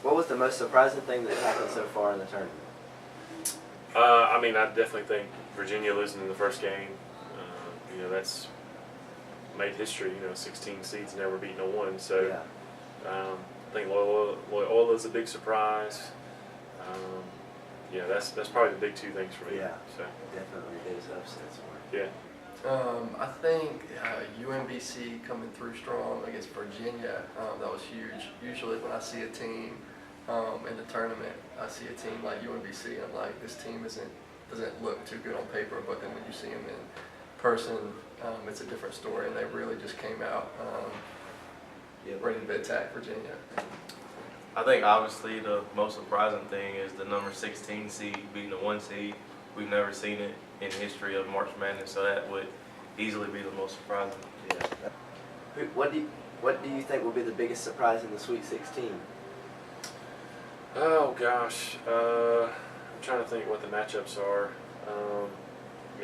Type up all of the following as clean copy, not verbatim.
What was the most surprising thing that happened so far in the tournament? I mean, I definitely think Virginia losing in the first game, that's made history. 16 seeds never beaten a one. So Yeah. I think Loyola's a big surprise. That's probably the big two things for me. Yeah. So Definitely those upsets were. yeah. I think UMBC coming through strong against Virginia, that was huge. Usually when I see a team in the tournament, I see a team like UMBC, I'm like, this team doesn't look too good on paper, but then when you see them in person, it's a different story, and they really just came out ready to attack Virginia. I think obviously the most surprising thing is the number 16 seed beating the 1 seed. We've never seen it in the history of March Madness, so that would easily be the most surprising. Yeah. What do you think will be the biggest surprise in the Sweet 16? Oh gosh, I'm trying to think what the matchups are.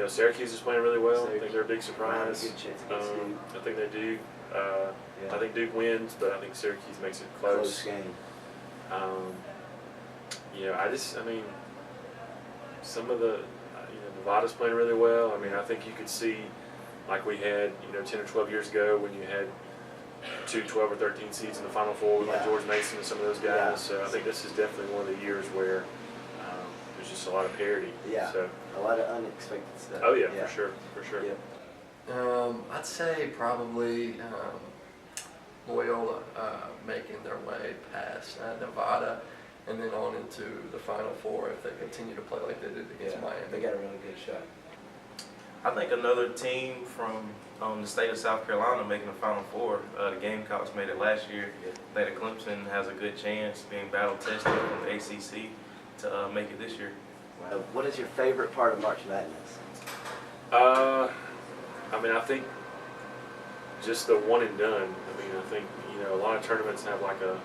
Syracuse is playing really well. I think they're a big surprise. Good chance against Duke. I think they do. Yeah. I think Duke wins, but I think Syracuse makes it close. Close game. Some of the, Nevada's playing really well. I mean, I think you could see, like we had, 10 or 12 years ago when you had 2 12 or 13 seeds in the Final Four with like George Mason and some of those guys. Yeah. So I think this is definitely one of the years where there's just a lot of parity. Yeah. So, a lot of unexpected stuff. oh yeah, for sure. Yeah. I'd say probably Loyola making their way past Nevada and then on into the Final Four if they continue to play like they did against Miami. They got a really good shot. I think another team from the state of South Carolina making the Final Four, the Gamecocks made it last year. I think that Clemson has a good chance, being battle tested from the ACC, to make it this year. Wow. What is your favorite part of March Madness? I think just the one and done. I think a lot of tournaments have like a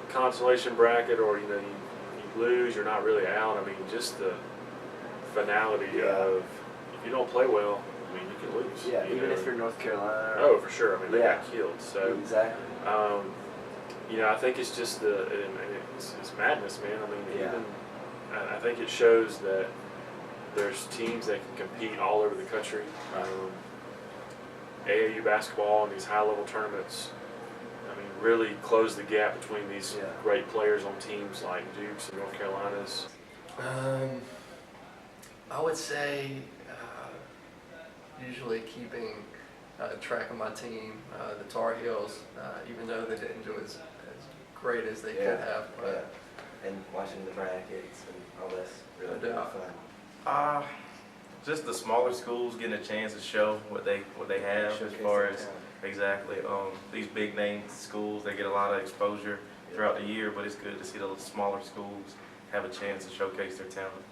consolation bracket, or you lose, you're not really out. Just the finality of if you don't play well, you can lose. Yeah, even if you're North Carolina. Oh, for sure. They got killed. So exactly. I think it's just it's madness, man. Yeah. I think it shows that there's teams that can compete all over the country. AAU basketball and these high-level tournaments, really close the gap between these great players on teams like Duke's and North Carolina's. I would say usually keeping track of my team, the Tar Heels, even though they didn't do as great as they could have. And watching the brackets and all this really fun. Just the smaller schools getting a chance to show what they have as far as exactly. These big name schools, they get a lot of exposure throughout the year, but it's good to see the smaller schools have a chance to showcase their talent.